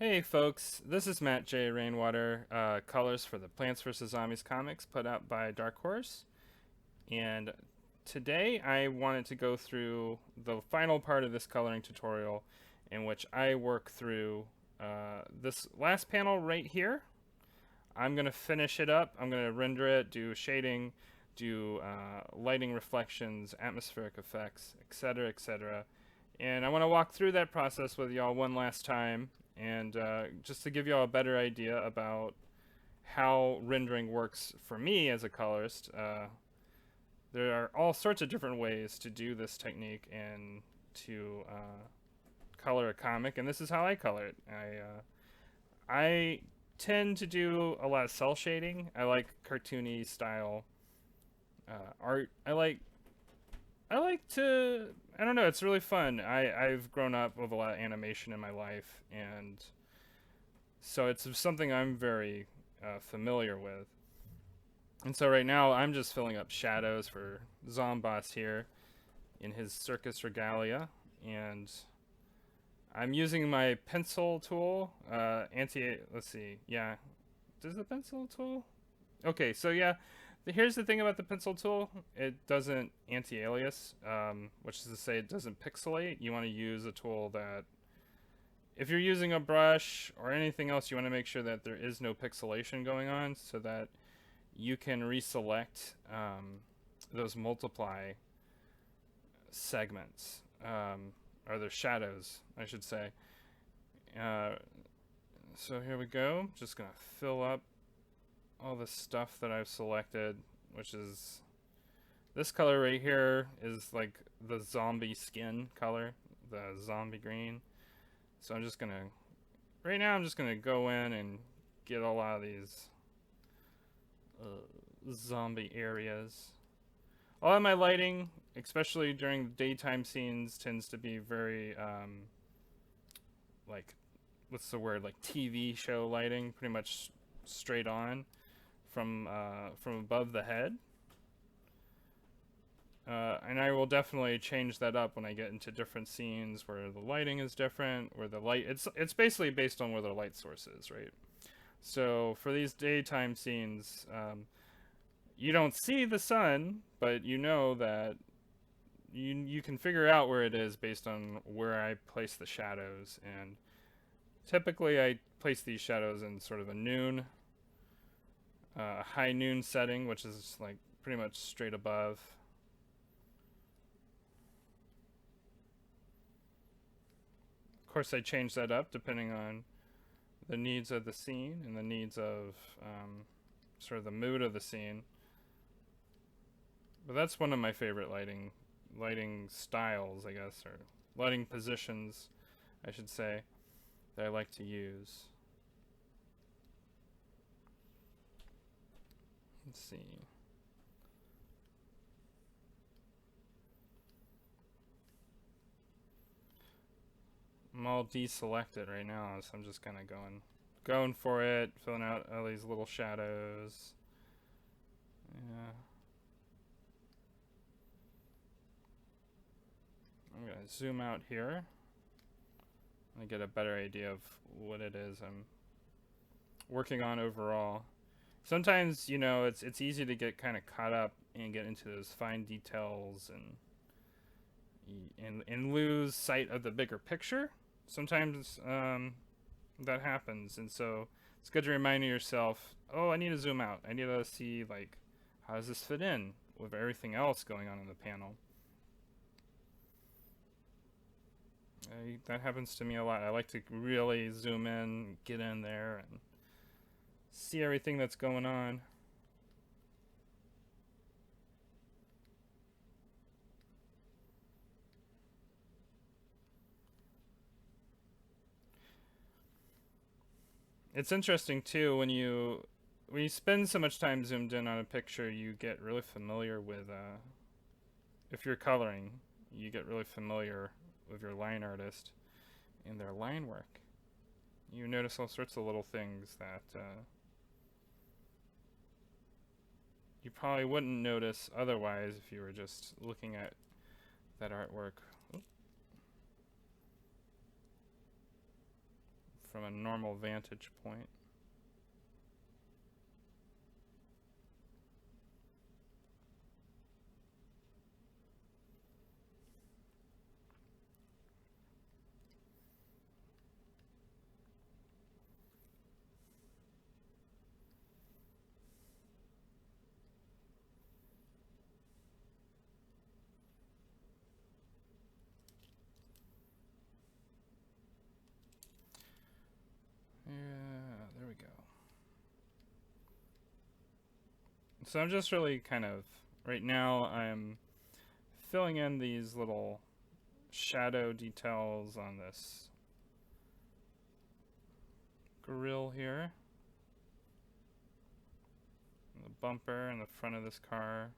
Hey folks, this is Matt Rainwater, colors for the Plants vs. Zombies comics put out by Dark Horse. And today I wanted to go through the final part of this coloring tutorial in which I work through this last panel right here. I'm going to finish it up. I'm going to render it, do shading, do lighting reflections, atmospheric effects, etc., etc. And I want to walk through that process with y'all one last time, and just to give y'all a better idea about how rendering works for me as a colorist. There are all sorts of different ways to do this technique and to color a comic, and this is how I color it. I tend to do a lot of cell shading. I like cartoony style art. I like to. I don't know. It's really fun. I've grown up with a lot of animation in my life, and so it's something I'm very familiar with. And so right now I'm just filling up shadows for Zomboss here in his circus regalia, and I'm using my pencil tool. Let's see. Yeah, does the pencil tool? Okay, so yeah, here's the thing about the pencil tool. It doesn't anti-alias, which is to say it doesn't pixelate. You want to use a tool that, if you're using a brush or anything else, you want to make sure that there is no pixelation going on so that you can reselect those multiply segments, or their shadows, I should say. Uh, so here we go. Just going to fill up all the stuff that I've selected, which is this color right here is like the zombie skin color, the zombie green. So I'm just gonna, right now I'm just gonna go in and get a lot of these zombie areas. A lot of my lighting, especially during the daytime scenes, tends to be very like, what's the word, like TV show lighting, pretty much straight on from above the head. And I will definitely change that up when I get into different scenes where the lighting is different, where the light it's basically based on where the light source is, right? So for these daytime scenes, you don't see the sun, but you know that you can figure out where it is based on where I place the shadows. And typically I place these shadows in sort of a noon, high noon setting, which is like pretty much straight above. Of course, I change that up depending on the needs of the scene and the needs of sort of the mood of the scene. But that's one of my favorite lighting styles, I guess, or lighting positions, I should say, that I like to use. Let's see. I'm all deselected right now, so I'm just kind of going for it, filling out all these little shadows. Yeah. I'm gonna zoom out here and get a better idea of what it is I'm working on overall. Sometimes, it's easy to get kind of caught up and get into those fine details and lose sight of the bigger picture. Sometimes that happens, and so it's good to remind yourself, oh, I need to zoom out. I need to see, like, how does this fit in with everything else going on in the panel. That happens to me a lot. I like to really zoom in, get in there, and see everything that's going on. It's interesting too when you spend so much time zoomed in on a picture, you get really familiar with if you're coloring, you get really familiar with your line artist and their line work. You notice all sorts of little things that you probably wouldn't notice otherwise if you were just looking at that artwork from a normal vantage point. Yeah, there we go. So I'm just really kind of, right now I'm filling in these little shadow details on this grill here. The bumper in the front of this car.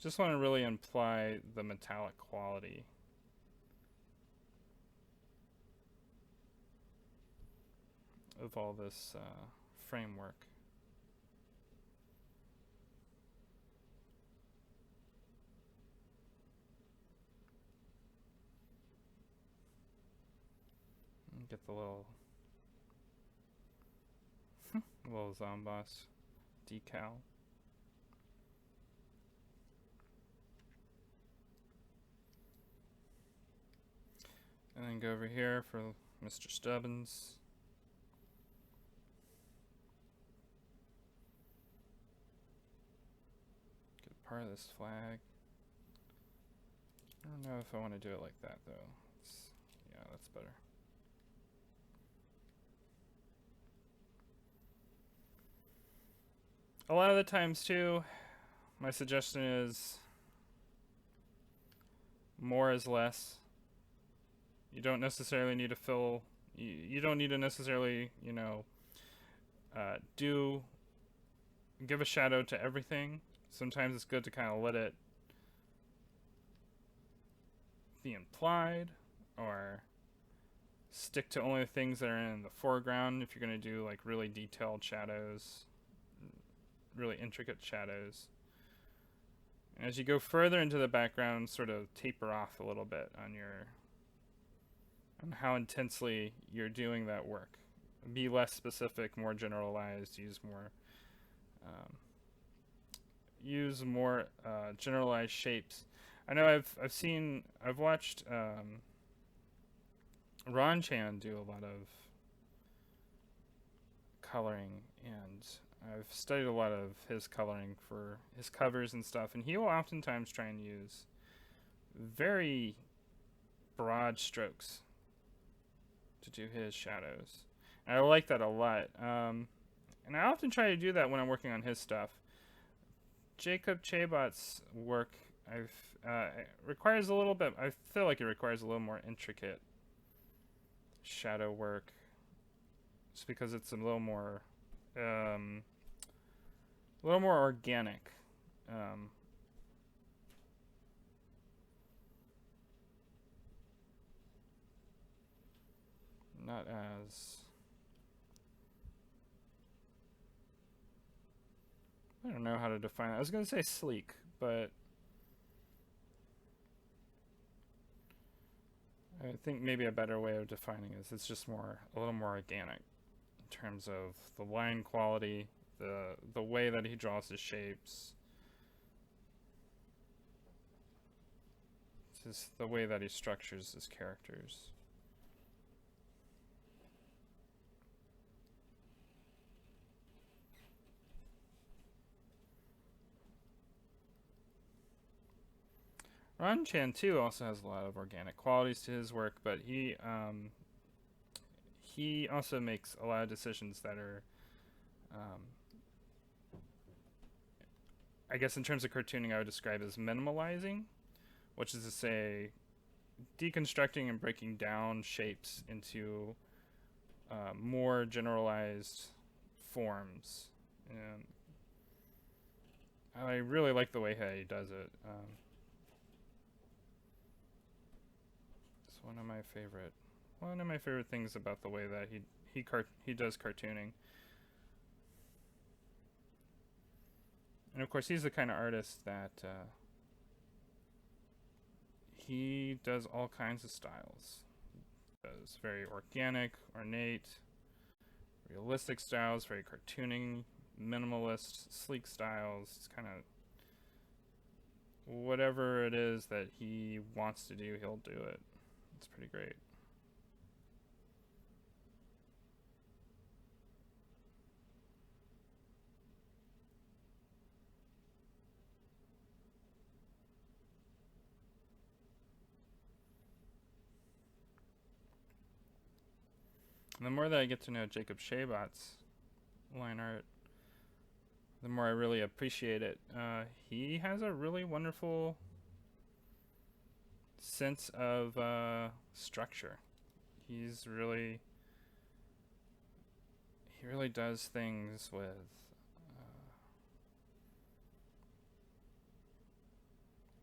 Just want to really imply the metallic quality of all this framework. And get the little Zomboss decal. And then go over here for Mr. Stubbins. Get part of this flag. I don't know if I want to do it like that though. Yeah, that's better. A lot of the times too, my suggestion is more is less. You don't necessarily need to fill, you don't need to necessarily, you know, give a shadow to everything. Sometimes it's good to kind of let it be implied, or stick to only the things that are in the foreground if you're going to do like really detailed shadows, really intricate shadows. And as you go further into the background, sort of taper off a little bit on how intensely you're doing that work. Be less specific, more generalized, use more generalized shapes. I know I've watched Ron Chan do a lot of coloring, and I've studied a lot of his coloring for his covers and stuff, and he will oftentimes try and use very broad strokes to do his shadows. And I like that a lot. And I often try to do that when I'm working on his stuff. Jacob Chabot's work requires a little bit, I feel like it requires a little more intricate shadow work, just because it's a little more organic. Not as, I don't know how to define it. I was going to say sleek, but I think maybe a better way of defining is it's just a little more organic in terms of the line quality, the way that he draws his shapes, just the way that he structures his characters. Ron Chan too also has a lot of organic qualities to his work, but he also makes a lot of decisions that are, I guess in terms of cartooning, I would describe as minimalizing, which is to say, deconstructing and breaking down shapes into more generalized forms. And I really like the way he does it. It's one of my favorite things about the way that he does cartooning. And of course, he's the kind of artist that he does all kinds of styles. Does very organic, ornate, realistic styles, very cartooning, minimalist, sleek styles. It's kind of whatever it is that he wants to do, he'll do it. It's pretty great. And the more that I get to know Jacob Shabat's line art, the more I really appreciate it. He has a really wonderful sense of structure. He really does things with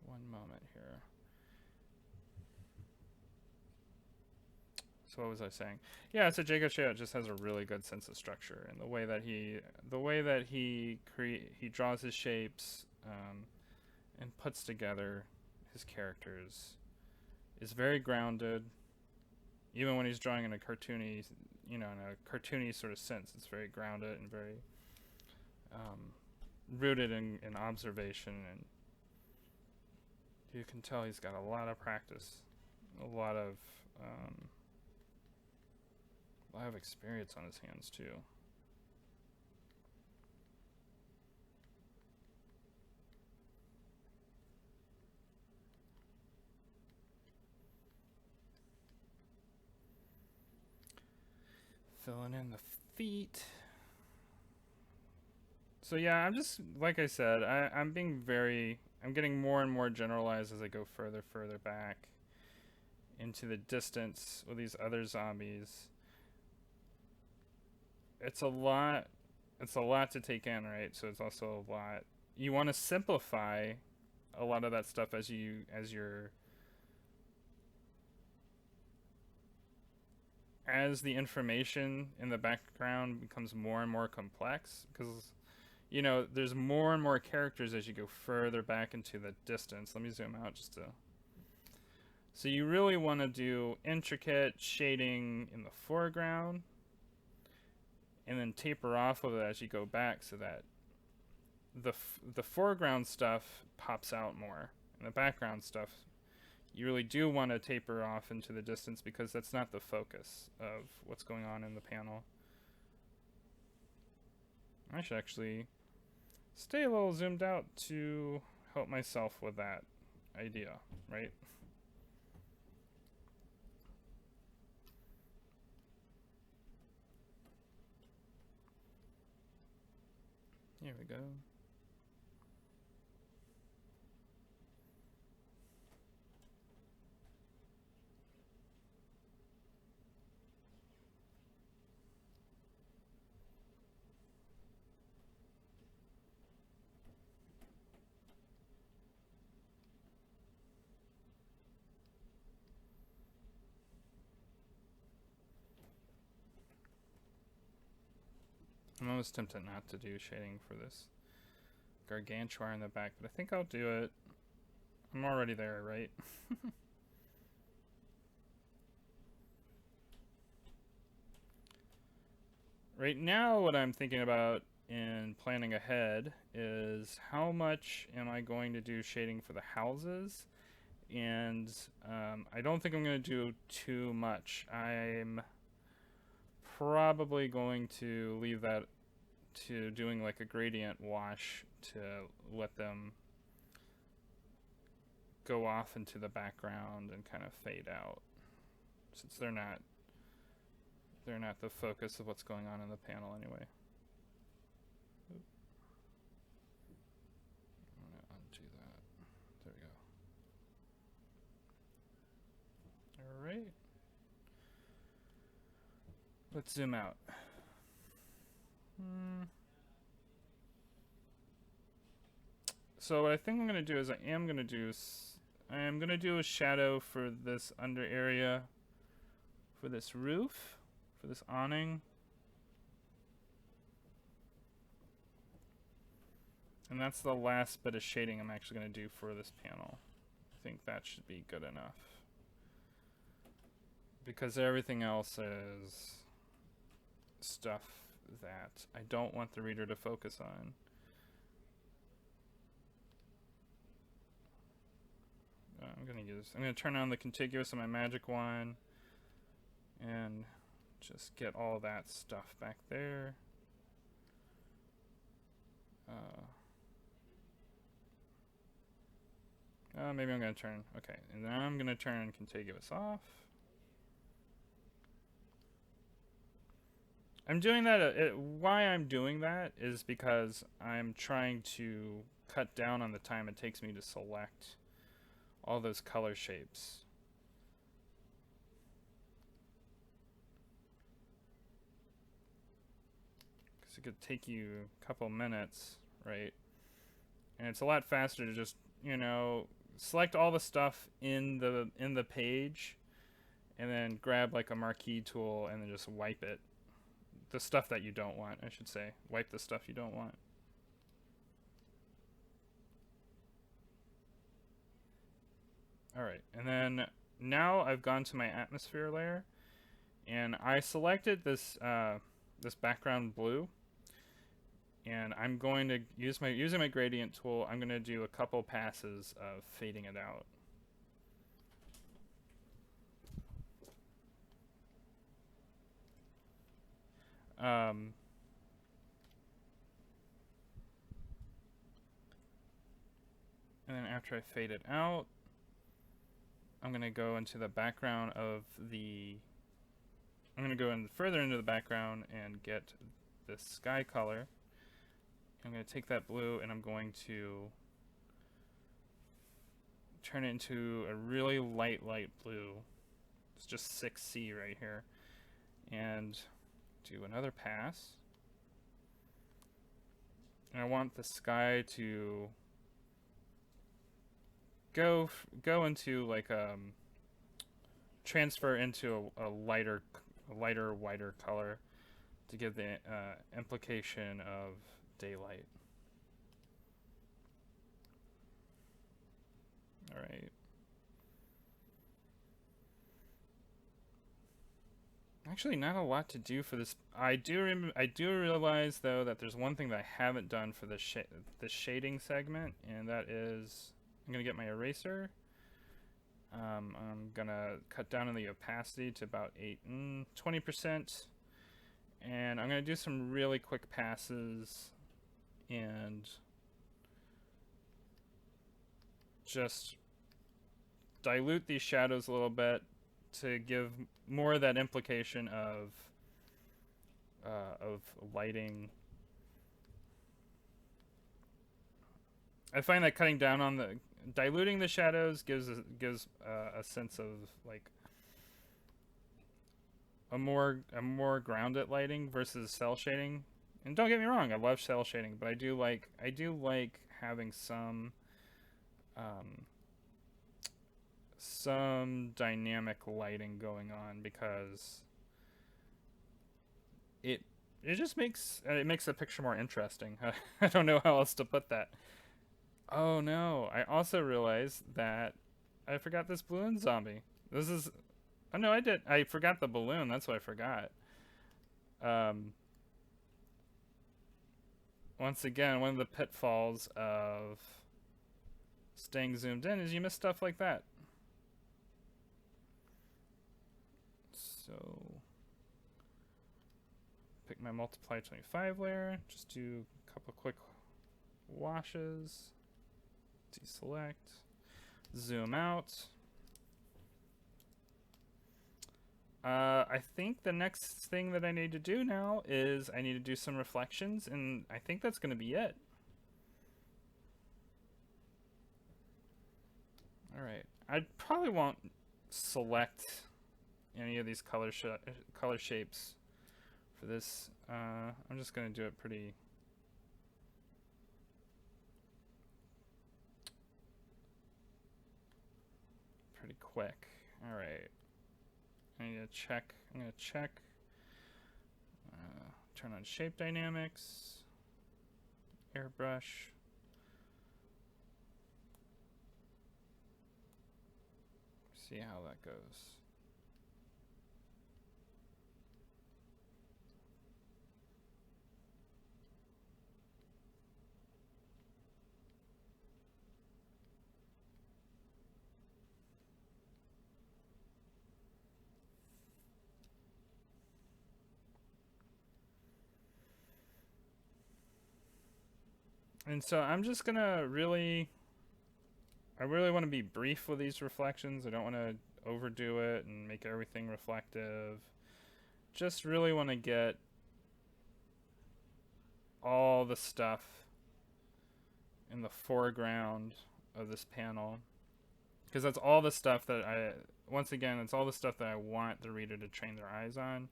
one moment here. So what was I saying? Yeah, so Jacob Shabat just has a really good sense of structure, and the way that he draws his shapes and puts together his characters is very grounded. Even when he's drawing in a cartoony, in a cartoony sort of sense, it's very grounded and very rooted in observation, and you can tell he's got a lot of practice, a lot of experience on his hands too. Filling in the feet. So yeah, I'm just, like I said, I'm getting more and more generalized as I go further back into the distance with these other zombies. It's a lot to take in, right? So it's also a lot. You want to simplify a lot of that stuff as the information in the background becomes more and more complex, because there's more and more characters as you go further back into the distance. Let me zoom out just to. So you really want to do intricate shading in the foreground, and then taper off of it as you go back, so that the foreground stuff pops out more, and the background stuff you really do want to taper off into the distance, because that's not the focus of what's going on in the panel. I should actually stay a little zoomed out to help myself with that idea, right? Here we go. I'm almost tempted not to do shading for this gargantuar in the back, but I think I'll do it. I'm already there, right? Right now, what I'm thinking about in planning ahead is how much am I going to do shading for the houses, and I don't think I'm going to do too much. I'm probably going to leave that to doing like a gradient wash to let them go off into the background and kind of fade out, since they're not the focus of what's going on in the panel anyway. Oop. I'm gonna undo that. There we go. Alright. Let's zoom out. So what I think I'm going to do is I am going to do a shadow for this under area, for this roof, for this awning. And that's the last bit of shading I'm actually going to do for this panel. think that should be good enough. Because everything else is stuff that I don't want the reader to focus on. I'm gonna turn on the contiguous on my magic wand and just get all that stuff back there. Maybe I'm gonna turn, okay, and then I'm gonna turn contiguous off. I'm doing that, why I'm doing that is because I'm trying to cut down on the time it takes me to select all those color shapes. Because it could take you a couple minutes, right? And it's a lot faster to just, you know, select all the stuff in the page and then grab like a marquee tool and then just wipe it. The stuff that you don't want, I should say. Wipe the stuff you don't want. Alright, and then now I've gone to my atmosphere layer and I selected this this background blue, and I'm going to use using my gradient tool, I'm going to do a couple passes of fading it out. And then after I fade it out, I'm going to go into the background of I'm going to go further into the background and get this sky color. I'm going to take that blue and I'm going to turn it into a really light blue. It's just 6C right here. And do another pass. And I want the sky to go into like transfer into a lighter, whiter color to give the implication of daylight. All right. Actually, not a lot to do for this. I do realize though that there's one thing that I haven't done for the shading segment, and that is I'm gonna get my eraser. I'm gonna cut down on the opacity to about 20%, and I'm gonna do some really quick passes and just dilute these shadows a little bit to give more of that implication of lighting. I find that cutting down on diluting the shadows gives a sense of like a more grounded lighting versus cell shading. And don't get me wrong, I love cell shading, but I do like having some dynamic lighting going on, because it just makes the picture more interesting. I don't know how else to put that. Oh no, I also realized that I forgot this balloon zombie. This is, oh no, I did. I forgot the balloon, that's what I forgot. Once again, one of the pitfalls of staying zoomed in is you miss stuff like that. So, pick my multiply 25 layer, just do a couple quick washes, deselect, zoom out. I think the next thing that I need to do now is I need to do some reflections, and I think that's going to be it. Alright, I probably won't select any of these color shapes for this. I'm just going to do it pretty quick. Alright. I'm going to check. Turn on shape dynamics. Airbrush. See how that goes. And so I'm just gonna I really want to be brief with these reflections. I don't want to overdo it and make everything reflective. Just really want to get all the stuff in the foreground of this panel. Because that's all the stuff that once again, it's all the stuff that I want the reader to train their eyes on.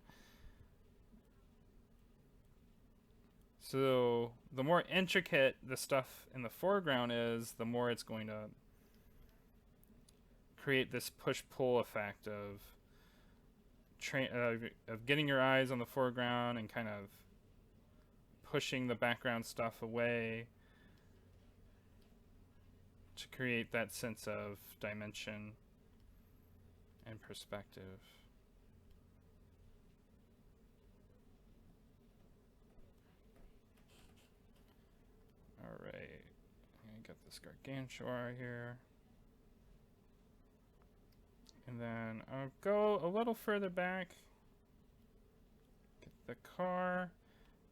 So the more intricate the stuff in the foreground is, the more it's going to create this push-pull effect of getting your eyes on the foreground and kind of pushing the background stuff away to create that sense of dimension and perspective. Alright, I'm gonna get this gargantua here. And then I'll go a little further back, get the car,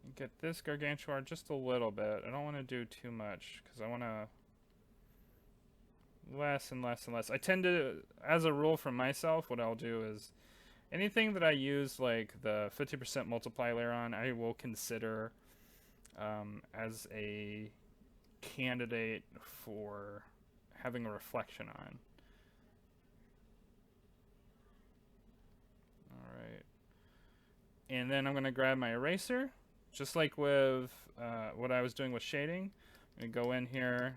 and get this gargantua just a little bit. I don't want to do too much because I want to less and less and less. I tend to, as a rule for myself, what I'll do is anything that I use like the 50% multiply layer on, I will consider as a candidate for having a reflection on. Alright. And then I'm going to grab my eraser, just like with what I was doing with shading. I'm going to go in here.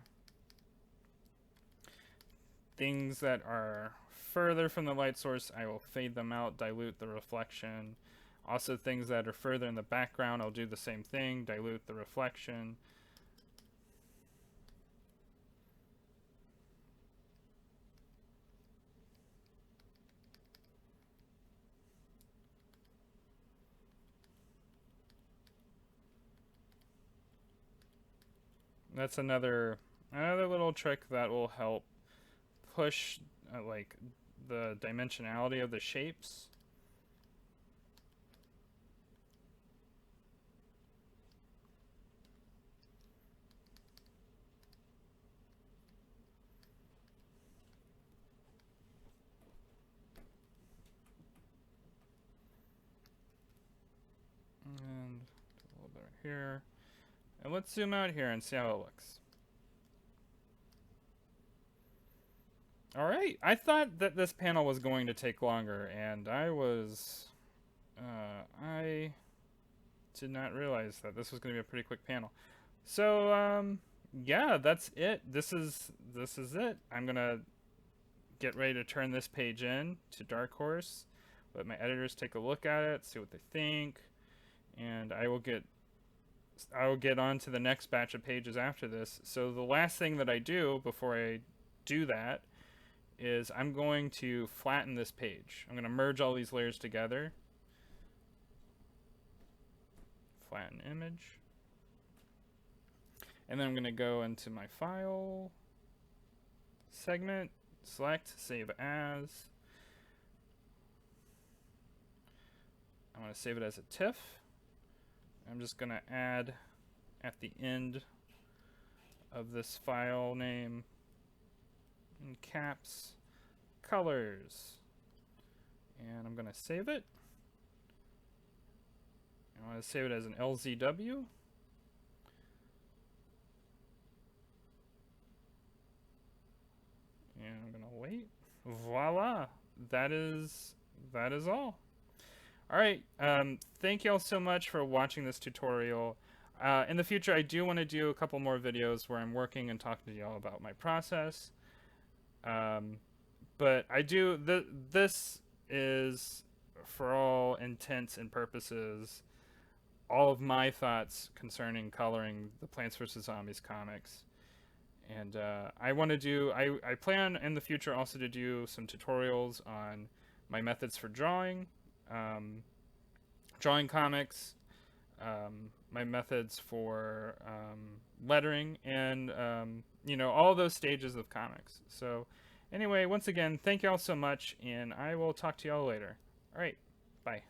Things that are further from the light source, I will fade them out, dilute the reflection. Also things that are further in the background, I'll do the same thing, dilute the reflection. That's another little trick that will help push like the dimensionality of the shapes. And a little bit right here. And let's zoom out here and see how it looks. Alright, I thought that this panel was going to take longer, and I did not realize that this was going to be a pretty quick panel. So, yeah, that's it. This is it. I'm going to get ready to turn this page in to Dark Horse, let my editors take a look at it, see what they think, and I will get on to the next batch of pages after this. So the last thing that I do before I do that is I'm going to flatten this page. I'm going to merge all these layers together. Flatten image. And then I'm going to go into my file segment, select, save as. I'm going to save it as a TIFF. I'm just going to add at the end of this file name in caps colors, and I'm going to save it. I want to save it as an LZW. And I'm going to wait. Voila! That is all. Alright, thank you all so much for watching this tutorial. In the future, I do want to do a couple more videos where I'm working and talking to y'all about my process. But I do, this is, for all intents and purposes, all of my thoughts concerning coloring the Plants vs. Zombies comics. And I plan in the future also to do some tutorials on my methods for um, drawing comics, my methods for lettering, and all those stages of comics. So anyway, once again, thank y'all so much, and I will talk to y'all later. All right, bye.